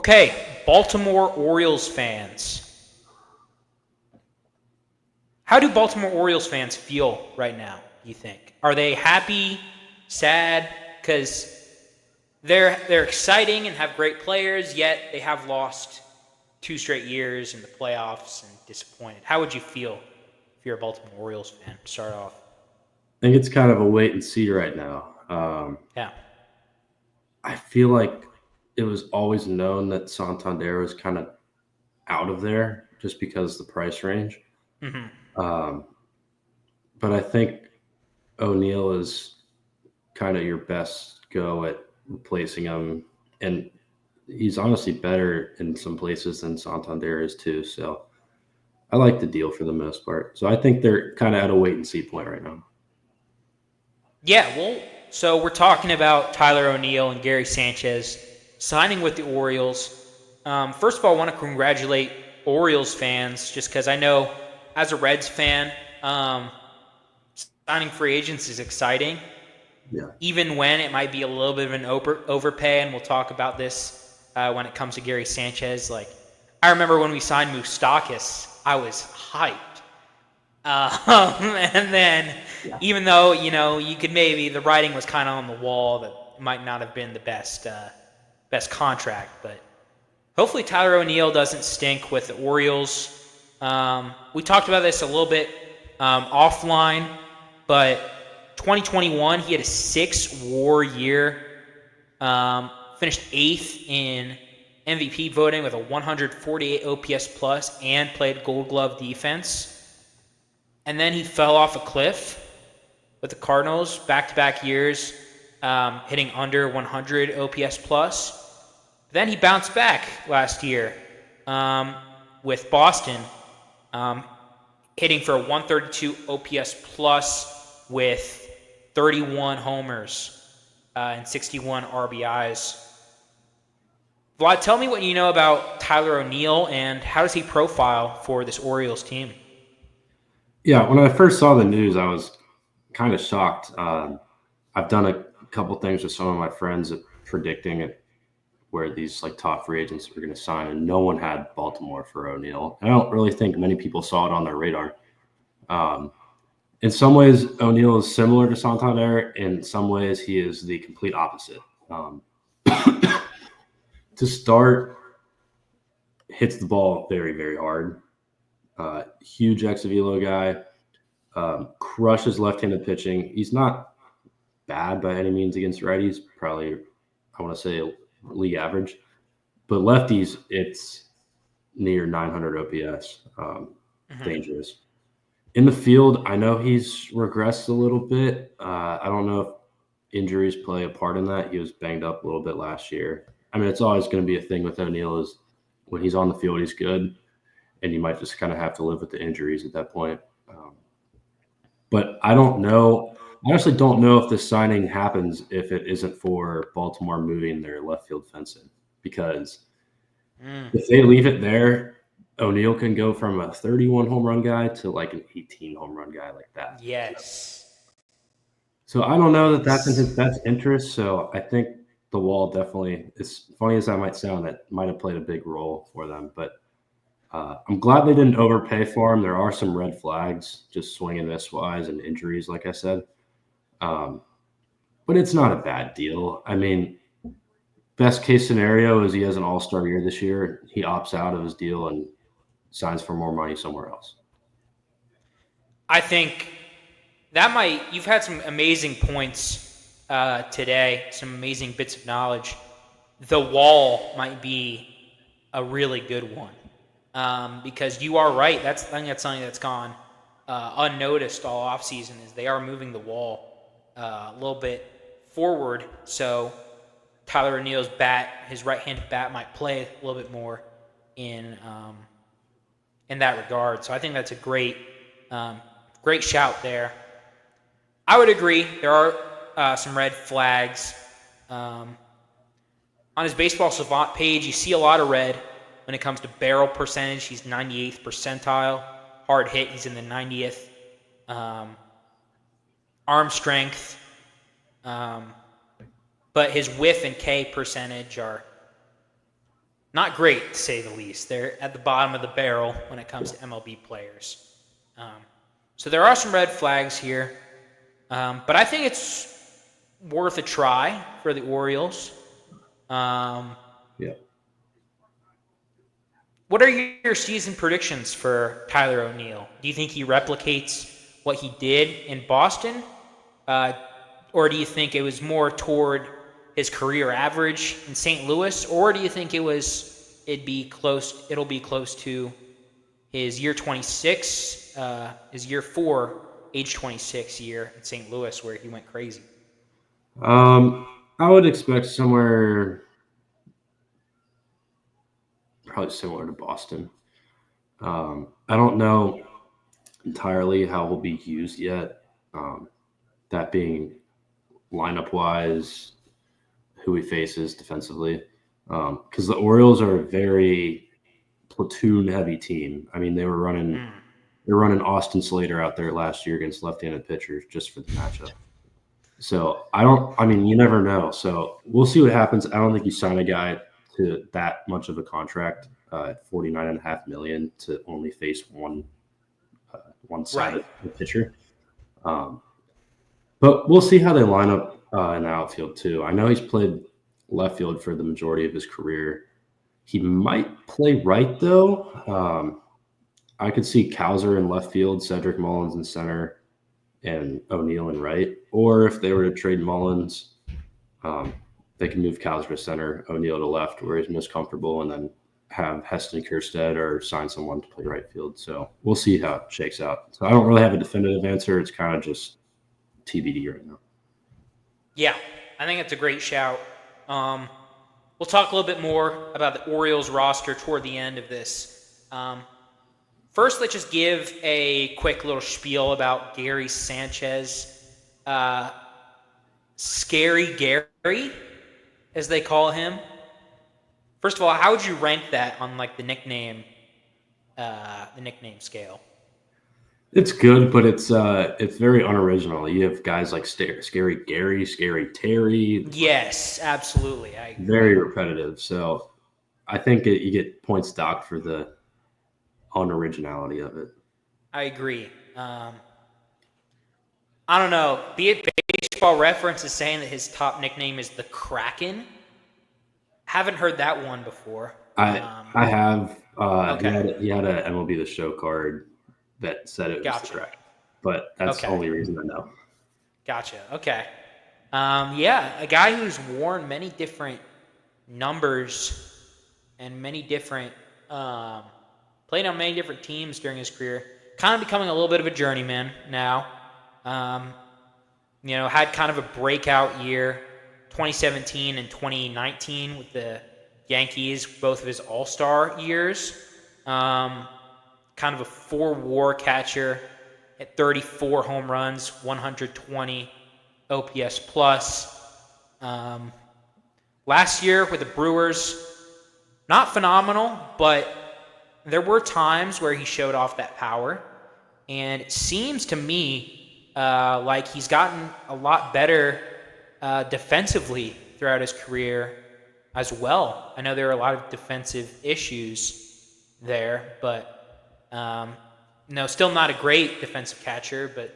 Okay, Baltimore Orioles fans. How do Baltimore Orioles fans feel right now, do you think? Are they happy, sad? Because they're exciting and have great players, yet they have lost 2 straight years in the playoffs and disappointed. How would you feel if you're a Baltimore Orioles fan to start off? I think it's kind of a wait and see right now. Yeah. I feel like it was always known that Santander was kind of out of there just because the price range. Mm-hmm. Um, but I think O'Neill is kind of your best go at replacing him, and he's honestly better in some places than Santander is too. So I like the deal for the most part. So I think they're kind of at a wait and see point right now. Yeah, well, so we're talking about Tyler O'Neill and Gary Sanchez signing with the Orioles. First of all, I want to congratulate Orioles fans just because I know as a Reds fan, signing free agents is exciting, Yeah. even when it might be a little bit of an overpay, and we'll talk about this when it comes to Gary Sanchez. Like, I remember when we signed Moustakas, I was hyped. And then, Yeah. even though, you could maybe, the writing was kind of on the wall that it might not have been the best contract, but hopefully Tyler O'Neill doesn't stink with the Orioles. We talked about this a little bit offline, but 2021, he had a 6-WAR year, finished 8th in MVP voting with a 148 OPS plus, and played Gold Glove defense. And then he fell off a cliff with the Cardinals back-to-back years, hitting under 100 OPS plus. Then he bounced back last year with Boston, hitting for a 132 OPS plus with 31 homers and 61 RBIs. Vlad, tell me what you know about Tyler O'Neill and how does he profile for this Orioles team? Yeah. When I first saw the news, I was kind of shocked. I've done a couple things with some of my friends at predicting it where these like top free agents were going to sign, and no one had Baltimore for O'Neill. And I don't really think many people saw it on their radar. Um, in some ways, O'Neill is similar to Santander. In some ways, he is the complete opposite. To start, hits the ball very, very hard. Huge ex velo guy. Crushes left-handed pitching. He's not bad by any means against righties. Probably, I want to say, league average. But lefties, it's near 900 OPS. Mm-hmm. Dangerous. In the field, I know he's regressed a little bit. I don't know if injuries play a part in that. He was banged up a little bit last year. I mean, it's always going to be a thing with O'Neill is when he's on the field, he's good, and you might just kind of have to live with the injuries at that point. But I don't know. I honestly don't know if this signing happens if it isn't for Baltimore moving their left field fence in. Because Mm. if they leave it there, O'Neill can go from a 31 home run guy to like an 18 home run guy like that. Yes. So I don't know that that's in his Yes. best interest. So I think the wall definitely, as funny as that might sound, it might have played a big role for them. But I'm glad they didn't overpay for him. There are some red flags, just swing and miss wise, and injuries, like I said. Um, but it's not a bad deal. I mean, best case scenario is he has an all star year this year. He opts out of his deal and signs for more money somewhere else. I think you've had some amazing points today, some amazing bits of knowledge. The wall might be a really good one because you are right. I think that's something that's gone unnoticed all offseason is they are moving the wall a little bit forward. So Tyler O'Neill's bat, his right-handed bat, might play a little bit more in um, in that regard. So I think that's a great shout there. I would agree. There are some red flags. Um, on his Baseball Savant page, you see a lot of red when it comes to barrel percentage. He's 98th percentile. Hard hit, he's in the 90th. Um, arm strength. But his whiff and K percentage are not great to say the least. They're at the bottom of the barrel when it comes to MLB players. So there are some red flags here, but I think it's worth a try for the Orioles. Yeah. What are your season predictions for Tyler O'Neill? Do you think he replicates what he did in Boston, or do you think it was more toward his career average in St. Louis, or do you think it'll be close to his year 26, his year 4, age 26 year in St. Louis where he went crazy? I would expect somewhere probably similar to Boston. I don't know entirely how he'll be used yet. That being lineup wise, who he faces defensively, because the Orioles are a very platoon heavy team. I mean, they're running Austin Slater out there last year against left-handed pitchers just for the matchup. So you never know. So we'll see what happens. I don't think you sign a guy to that much of a contract at $49.5 million to only face one side of the pitcher. But we'll see how they line up in the outfield too. I know he's played left field for the majority of his career. He might play right though. I could see Cowser in left field, Cedric Mullins in center, and O'Neill in right. Or if they were to trade Mullins, they can move Cowser to center, O'Neill to left, where he's most comfortable, and then have Heston Kjerstad or sign someone to play right field. So we'll see how it shakes out. So I don't really have a definitive answer. It's kind of just TBD right now. Yeah, I think it's a great shout. We'll talk a little bit more about the Orioles roster toward the end of this. First, let's just give a quick little spiel about Gary Sanchez. Scary Gary, as they call him. First of all, how would you rank that on like the nickname scale? It's good, but it's very unoriginal. You have guys like Scary Gary, Scary Terry. Yes, absolutely. I agree. Very repetitive. So I think you get points docked for the unoriginality of it. I agree. I don't know. Be it Baseball Reference is saying that his top nickname is the Kraken. Haven't heard that one before. I have. Okay. He had a MLB The Show card that said it was the Kraken, but that's the only reason I know. Gotcha. Okay. Yeah, a guy who's worn many different numbers and many different played on many different teams during his career. Kind of becoming a little bit of a journeyman now. Had kind of a breakout year, 2017 and 2019 with the Yankees, both of his all-star years. Kind of a four-WAR catcher at 34 home runs, 120 OPS plus. Last year with the Brewers, not phenomenal, but there were times where he showed off that power. And it seems to me like he's gotten a lot better defensively throughout his career as well. I know there are a lot of defensive issues there, but still not a great defensive catcher. But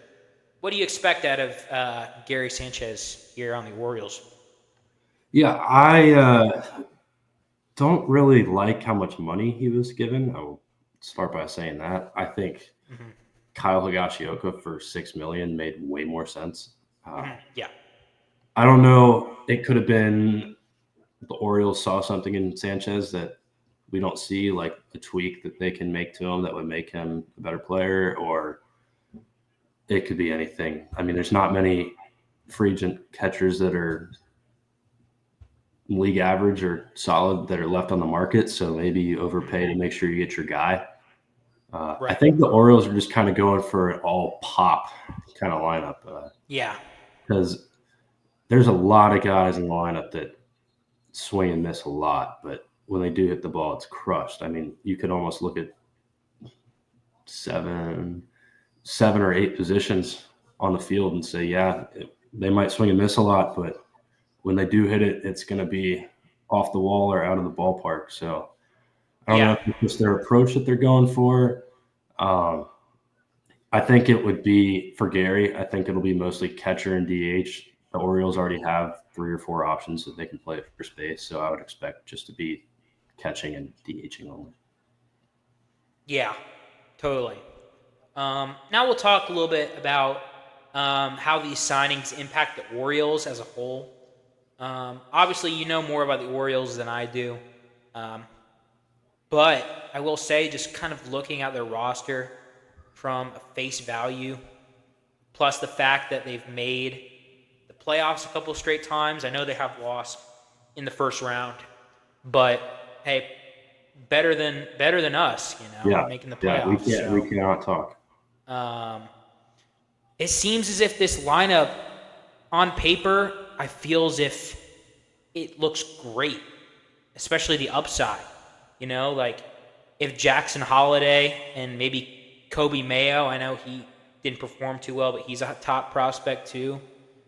what do you expect out of Gary Sanchez here on the Orioles? Yeah, I don't really like how much money he was given. I'll start by saying that. I think Kyle Higashioka for $6 million made way more sense. Yeah. I don't know. It could have been the Orioles saw something in Sanchez that we don't see, like a tweak that they can make to him that would make him a better player, or it could be anything. I mean, there's not many free agent catchers that are league average or solid that are left on the market, so maybe you overpay to make sure you get your guy. Right. I think the Orioles are just kind of going for an all pop kind of lineup. Yeah. Because there's a lot of guys in the lineup that swing and miss a lot, but when they do hit the ball, it's crushed. I mean, you could almost look at seven or eight positions on the field and say, they might swing and miss a lot, but when they do hit it, it's going to be off the wall or out of the ballpark. So I don't know Yeah. if it's just their approach that they're going for. Um, I think it would be for Gary. I think it'll be mostly catcher and DH. The Orioles already have 3 or 4 options that they can play at first base, so I would expect just to be catching and DHing only. Yeah, totally. Now we'll talk a little bit about how these signings impact the Orioles as a whole. Obviously, you know more about the Orioles than I do. Um, but I will say, just kind of looking at their roster from a face value, plus the fact that they've made the playoffs a couple straight times. I know they have lost in the first round, but hey, better than us, Yeah, making the yeah, we playoffs. can't we So cannot talk. um, it seems as if this lineup, on paper, I feel as if it looks great, especially the upside. Like if Jackson Holiday and maybe Kobe Mayo, I know he didn't perform too well, but he's a top prospect too. Like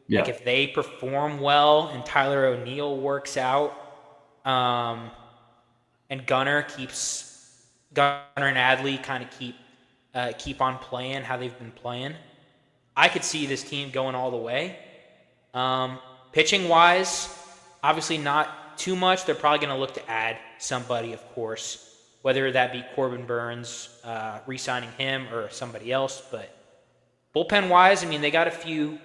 Yeah, if they perform well and Tyler O'Neill works out, um, and Gunner and Adley kind of keep on playing how they've been playing, I could see this team going all the way. Um, Pitching wise, obviously not too much. They're probably going to look to add somebody, of course, whether that be Corbin Burns, re-signing him, or somebody else. But bullpen wise, I mean, they got a few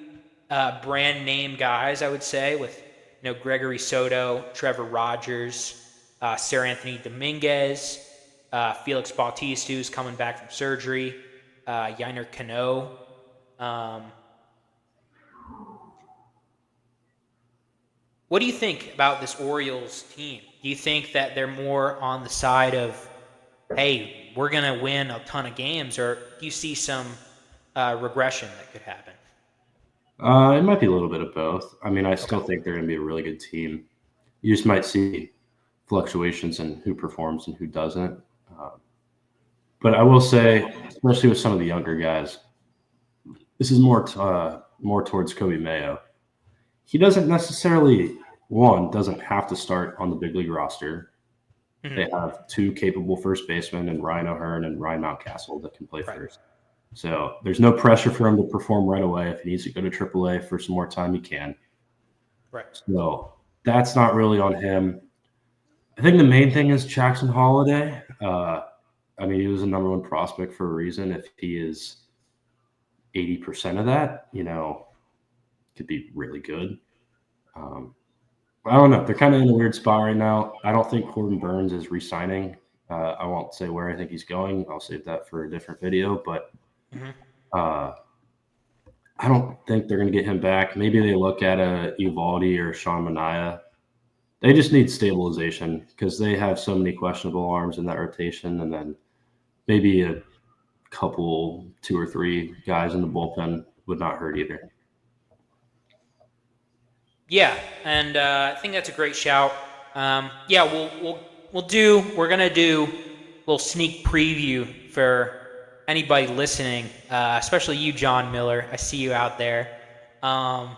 brand name guys, I would say, with Gregory Soto, Trevor Rogers, Sarah Anthony Dominguez, Felix Bautista, who's coming back from surgery, Yiner Cano. Um, what do you think about this Orioles team? Do you think that they're more on the side of, hey, we're going to win a ton of games, or do you see some regression that could happen? it might be a little bit of both. I mean, I Okay. still think they're going to be a really good team. You just might see fluctuations in who performs and who doesn't. Uh, but I will say, especially with some of the younger guys, this is more towards Kobe Mayo. He doesn't necessarily doesn't have to start on the big league roster. They Mm-hmm. have 2 capable first basemen and Ryan O'Hearn and Ryan Mountcastle that can play Right. first. So there's no pressure for him to perform right away. If he needs to go to AAA for some more time, he can. Right. So that's not really on him. I think the main thing is Jackson Holiday. I mean, he was a number 1 prospect for a reason. If he is 80% of that, could be really good. Um, I don't know. They're kind of in a weird spot right now. I don't think Corbin Burns is re-signing. I won't say where I think he's going. I'll save that for a different video. But Mm-hmm. uh, I don't think they're going to get him back. Maybe they look at a Uvalde or Sean Manaea. They just need stabilization because they have so many questionable arms in that rotation, and then maybe a couple, 2 or 3 guys in the bullpen would not hurt either. Yeah, and I think that's a great shout. Yeah, we're gonna do a little sneak preview for anybody listening, especially you, John Miller. I see you out there. Um,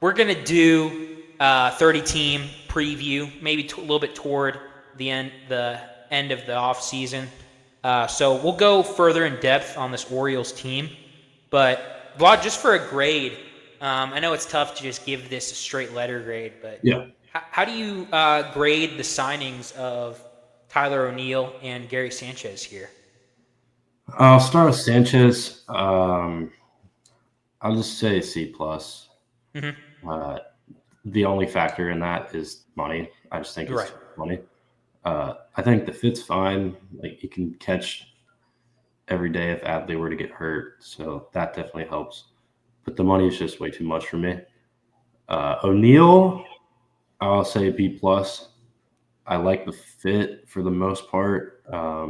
we're gonna do 30 team preview, maybe a little bit toward the end of the off season. So we'll go further in depth on this Orioles team, but Vlad, just for a grade. I know it's tough to just give this a straight letter grade, but Yeah. how do you grade the signings of Tyler O'Neill and Gary Sanchez here? I'll start with Sanchez. I'll just say C plus. Mm-hmm. Uh, the only factor in that is money. I just think it's Right. money. I think the fit's fine. Like he can catch every day if Adley were to get hurt, so that definitely helps. But the money is just way too much for me. O'Neill, I'll say B plus. I like the fit for the most part. At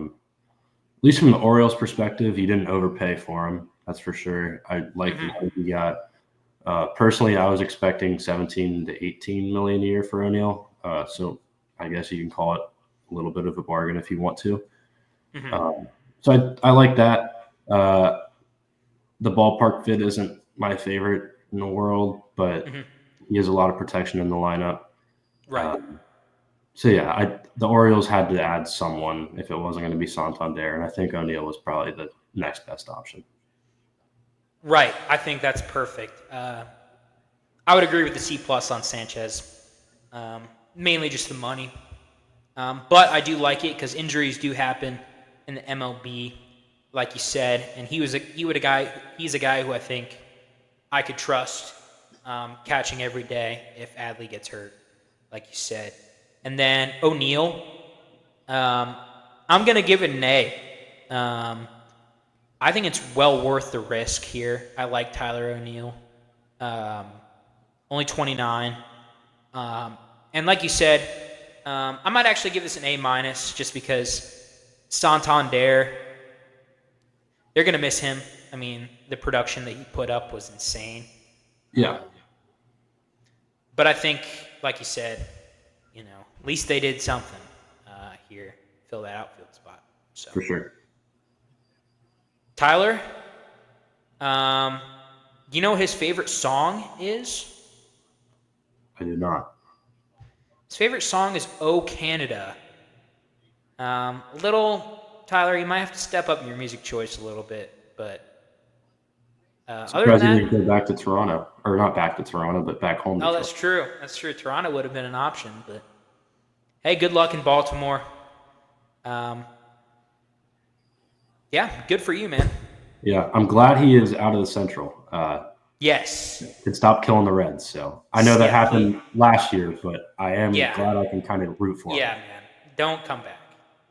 least from the Orioles' perspective, you didn't overpay for him. That's for sure. I like the Mm-hmm. money he got. Personally, I was expecting 17 to 18 million a year for O'Neill. So I guess you can call it a little bit of a bargain if you want to. Mm-hmm. So I like that. The ballpark fit isn't my favorite in the world, but Mm-hmm. he has a lot of protection in the lineup. Right. Um, So yeah, the Orioles had to add someone if it wasn't going to be Santander, and I think O'Neill was probably the next best option. Right. I think that's perfect. I would agree with the C plus on Sanchez, mainly just the money. But I do like it because injuries do happen in the MLB, like you said, and he's a guy who I think I could trust catching every day if Adley gets hurt, like you said. And then O'Neill, I'm gonna give it an A. I think it's well worth the risk here. I like Tyler O'Neill. Only 29. And like you said, I might actually give this an A minus just because Santander, they're going to miss him. I mean, the production that he put up was insane. Yeah. But I think, like you said, at least they did something here, fill that outfield spot. So. For sure. Tyler, you know what his favorite song is? I do not. His favorite song is "Oh Canada." Tyler, you might have to step up your music choice a little bit, but other than Surprised he that, didn't go back to Toronto, or not back to Toronto, but back home. oh, that's true. That's true. Toronto would have been an option, but hey, good luck in Baltimore. Yeah, good for you, man. Yeah, I'm glad he is out of the Central. Yes. Can stop killing the Reds. So I know that happened last year, but I am glad I can kind of root for him. Yeah, man. Don't come back.